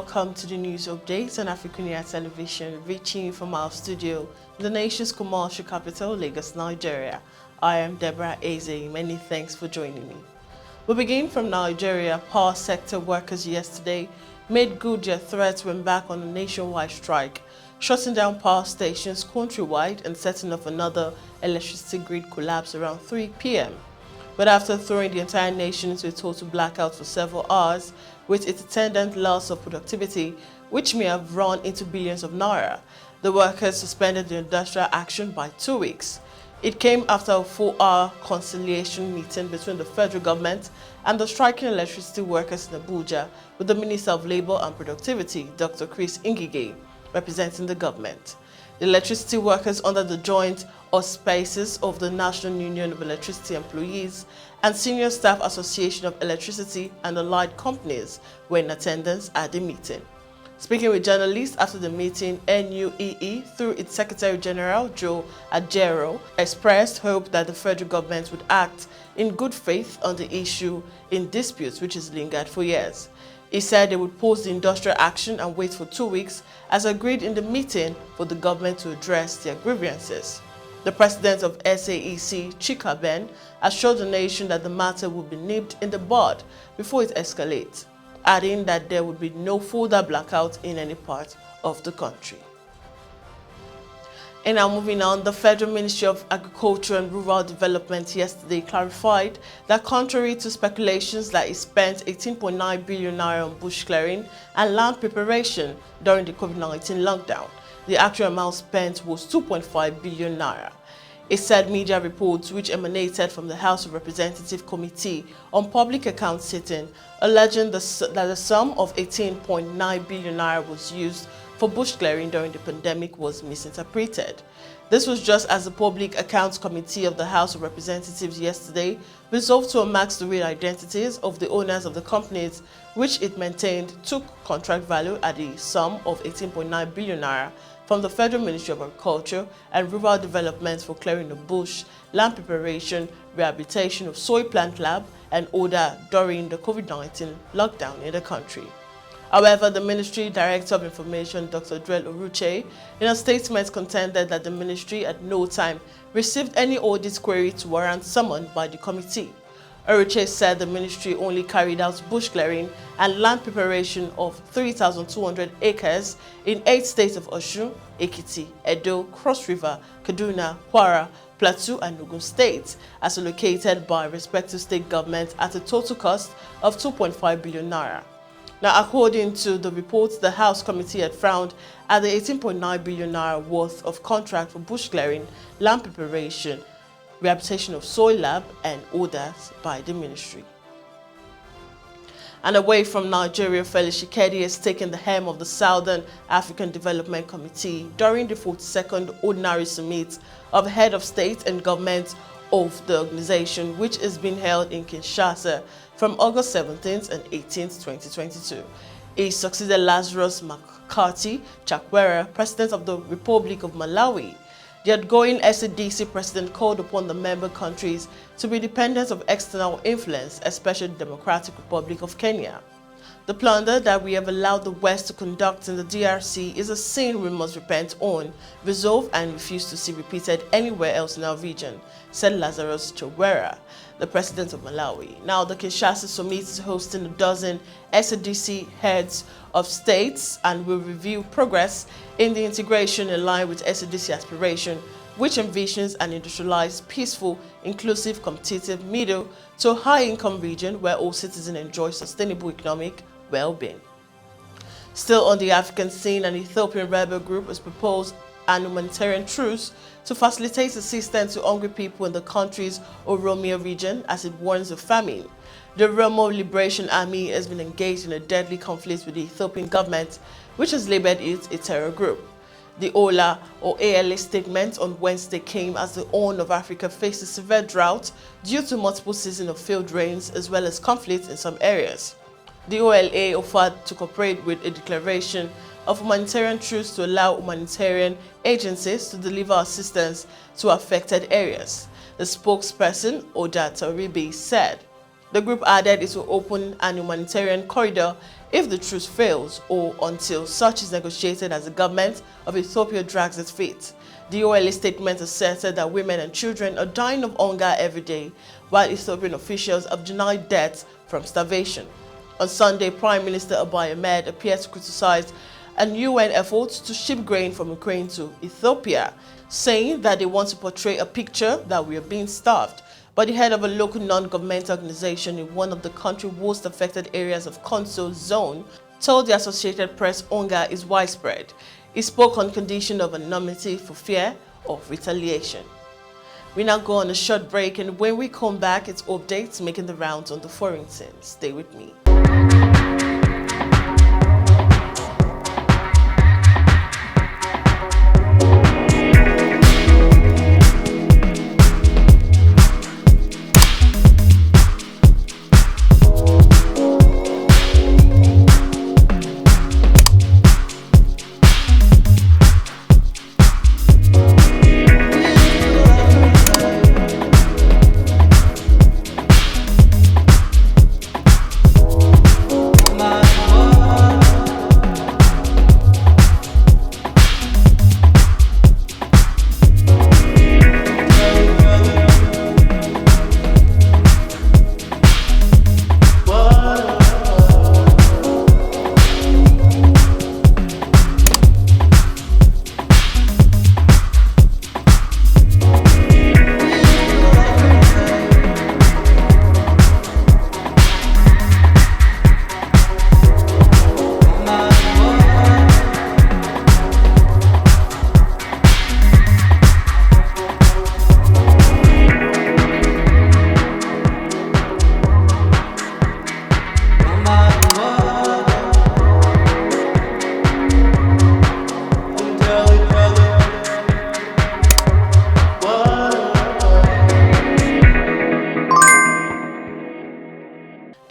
welcome to the news updates on AFRICUNIA television, reaching you from our studio in the nation's commercial capital, Lagos, Nigeria. I am Deborah, Ezeh. Many thanks for joining me. We begin from Nigeria. Power sector workers yesterday made good their threats when back on a nationwide strike, shutting down power stations countrywide and setting off another electricity grid collapse around 3 p.m. But after throwing the entire nation into a total blackout for several hours, with its attendant loss of productivity, which may have run into billions of naira, the workers suspended the industrial action by 2 weeks. It came after a 4-hour conciliation meeting between the federal government and the striking electricity workers in Abuja, with the Minister of Labour and Productivity, Dr. Chris Ngige, representing the government. The electricity workers under the joint auspices of the National Union of Electricity Employees and Senior Staff Association of Electricity and Allied Companies were in attendance at the meeting. Speaking with journalists after the meeting, NUEE, through its Secretary General, Joe Ajero, expressed hope that the federal government would act in good faith on the issue in disputes which has lingered for years. He said they would pause the industrial action and wait for 2 weeks, as agreed in the meeting, for the government to address their grievances. The president of SADC, Chakwera, assured the nation that the matter would be nipped in the bud before it escalates, adding that there would be no further blackout in any part of the country. And now moving on, the Federal Ministry of Agriculture and Rural Development yesterday clarified that contrary to speculations that it spent 18.9 billion naira on bush clearing and land preparation during the COVID-19 lockdown, the actual amount spent was 2.5 billion naira. It said media reports which emanated from the House of Representatives Committee on Public Accounts sitting, alleging that the sum of 18.9 billion naira was used for bush clearing during the pandemic was misinterpreted. This was just as the Public Accounts Committee of the House of Representatives yesterday resolved to unmask the real identities of the owners of the companies, which it maintained took contract value at the sum of 18.9 billion naira from the Federal Ministry of Agriculture and Rural Development for clearing the bush, land preparation, rehabilitation of soil plant lab, and order during the COVID-19 lockdown in the country. However, the Ministry Director of Information, Dr. Deborah, in a statement contended that the Ministry at no time received any audit query to warrant summon by the committee. Agric said the Ministry only carried out bush clearing and land preparation of 3,200 acres in 8 states of Osun, Ekiti, Edo, Cross River, Kaduna, Kwara, Plateau, and Ogun states, as allocated by respective state governments at a total cost of 2.5 billion naira. Now, according to the reports, the House Committee had frowned at the 18.9 billion naira worth of contract for bush clearing, land preparation, rehabilitation of soil lab, and orders by the ministry. And away from Nigeria, Felix Tshisekedi has taken the helm of the Southern African Development Committee during the 42nd Ordinary Summit of Head of State and Government of the organization, which is being held in Kinshasa from August 17th and 18th, 2022. He succeeded Lazarus McCarthy Chakwera, President of the Republic of Malawi. The outgoing SADC President called upon the member countries to be independent of external influence, especially the Democratic Republic of Kenya. The plunder that we have allowed the West to conduct in the DRC is a sin we must repent on, resolve, and refuse to see repeated anywhere else in our region, said Lazarus Chakwera, the president of Malawi. Now, the Kinshasa Summit is hosting a dozen SADC heads of states and will review progress in the integration in line with SADC aspiration, which envisions an industrialized, peaceful, inclusive, competitive, middle to high-income region where all citizens enjoy sustainable economic well-being. Still on the African scene, an Ethiopian rebel group has proposed an humanitarian truce to facilitate assistance to hungry people in the country's Oromia region as it warns of famine. The Oromo Liberation Army has been engaged in a deadly conflict with the Ethiopian government, which has labeled it a terror group. The OLA or ALA statement on Wednesday came as the Horn of Africa faces severe drought due to multiple seasons of failed rains as well as conflicts in some areas. The OLA offered to cooperate with a declaration of humanitarian truce to allow humanitarian agencies to deliver assistance to affected areas. The spokesperson, Oda Toribi, said. The group added it will open an humanitarian corridor if the truce fails or until such is negotiated as the government of Ethiopia drags its feet. The OLA statement asserted that women and children are dying of hunger every day, while Ethiopian officials have denied deaths from starvation. On Sunday, Prime Minister Abiy Ahmed appeared to criticize an UN effort to ship grain from Ukraine to Ethiopia, saying that they want to portray a picture that we are being starved. But the head of a local non-governmental organization in one of the country's worst affected areas of Konso zone told the Associated Press hunger is widespread. He spoke on condition of anonymity for fear of retaliation. We now go on a short break, and when we come back, it's updates making the rounds on the foreign scene. Stay with me.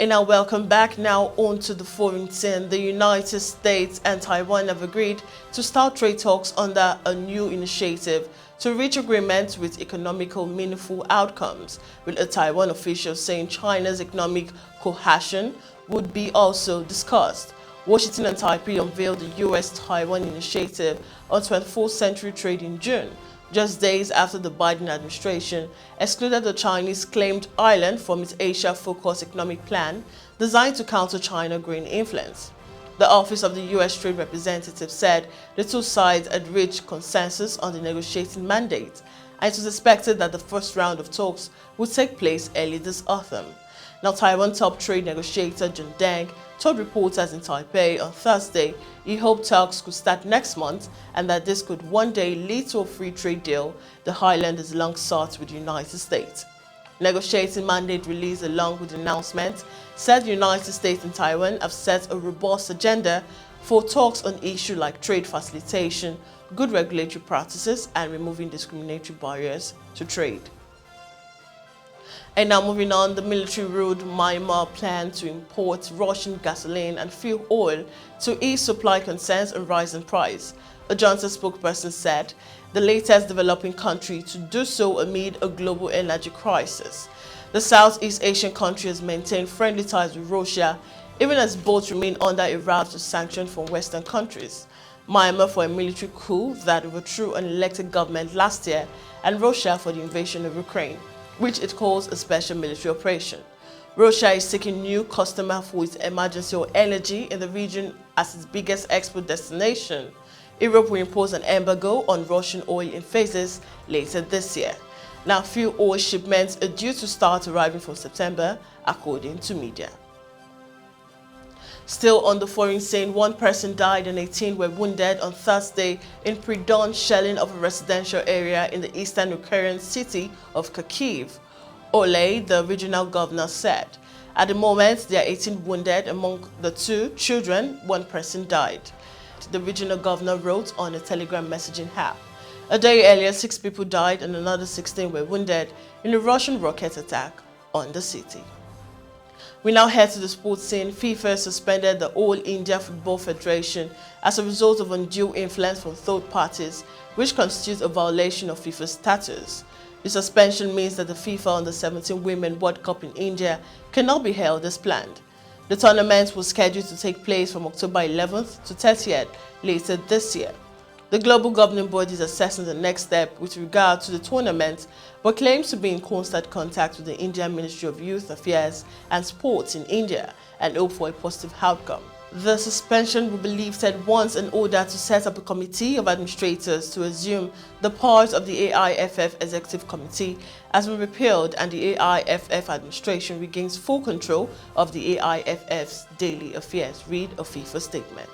And now welcome back. Now on to the foreign scene. The United States and Taiwan have agreed to start trade talks under a new initiative to reach agreements with economical meaningful outcomes, with a Taiwan official saying China's economic coercion would be also discussed. Washington and Taipei unveiled the U.S.-Taiwan initiative on 24th Century Trade in June, just days after the Biden administration excluded the Chinese claimed island from its Asia-focused economic plan designed to counter China's growing influence. The Office of the U.S. Trade Representative said the two sides had reached consensus on the negotiating mandate, and it was expected that the first round of talks would take place early this autumn. Now, Taiwan top trade negotiator John Deng told reporters in Taipei on Thursday he hoped talks could start next month and that this could one day lead to a free trade deal the island has long sought with the United States. Negotiating mandate released along with the announcement said the United States and Taiwan have set a robust agenda for talks on issues like trade facilitation, good regulatory practices, and removing discriminatory barriers to trade. And now moving on, the military ruled Myanmar planned to import Russian gasoline and fuel oil to ease supply concerns and rising price. A Johnson spokesperson said the latest developing country to do so amid a global energy crisis. The Southeast Asian country has maintained friendly ties with Russia, even as both remain under a raft of sanctions from Western countries. Myanmar for a military coup that overthrew an elected government last year, and Russia for the invasion of Ukraine, which it calls a special military operation. Russia is seeking new customers for its emergency oil energy in the region as its biggest export destination. Europe will impose an embargo on Russian oil in phases later this year. Now, fuel oil shipments are due to start arriving from September, according to media. Still on the foreign scene, one person died and 18 were wounded on Thursday in pre-dawn shelling of a residential area in the eastern Ukrainian city of Kharkiv, Ole, the regional governor, said. At the moment, there are 18 wounded. Among the two children, one person died. The regional governor wrote on a Telegram messaging app. A day earlier, 6 people died and another 16 were wounded in a Russian rocket attack on the city. We now head to the sports scene. FIFA suspended the All India Football Federation as a result of undue influence from third parties, which constitutes a violation of FIFA statutes. The suspension means that the FIFA Under-17 Women World Cup in India cannot be held as planned. The tournament was scheduled to take place from October 11th to 30th later this year. The global governing body is assessing the next step with regard to the tournament, but claims to be in constant contact with the Indian Ministry of Youth Affairs and Sports in India and hope for a positive outcome. The suspension will be lifted once an order to set up a committee of administrators to assume the part of the AIFF Executive Committee has been repealed and the AIFF administration regains full control of the AIFF's daily affairs, read a FIFA statement.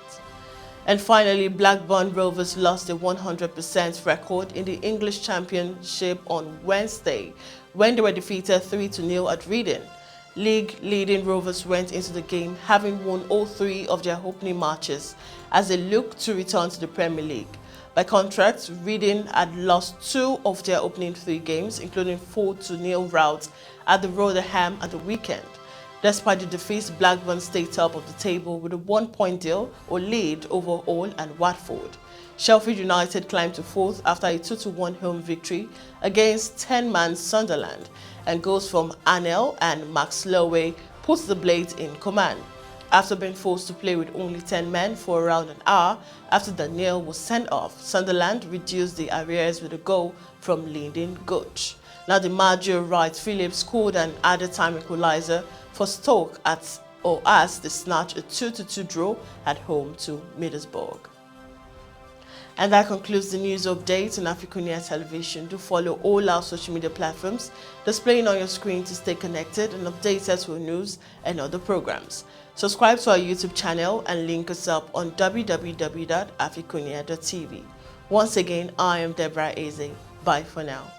And finally, Blackburn Rovers lost a 100% record in the English Championship on Wednesday when they were defeated 3-0 at Reading. League-leading Rovers went into the game having won all three of their opening matches as they look to return to the Premier League. By contrast, Reading had lost two of their opening three games, including 4-0 rout at the Rotherham at the weekend. Despite the defeats, Blackburn stayed top of the table with a 1-point deal or lead over Hull and Watford. Sheffield United climbed to fourth after a 2-1 home victory against 10-man Sunderland, and goals from Anel and Max Lowe put the Blades in command. After being forced to play with only 10 men for around an hour after Daniel was sent off, Sunderland reduced the arrears with a goal from Lyndon Gooch. Now the Maggio Wright Phillips scored an added time equalizer for Stoke as they snatched a 2-2 draw at home to Middlesbrough. And that concludes the news update on AFRICUNIA television. Do follow all our social media platforms displaying on your screen to stay connected and updated with news and other programs. Subscribe to our YouTube channel and link us up on www.africunia.tv. Once again, I am Deborah Ezeh. Bye for now.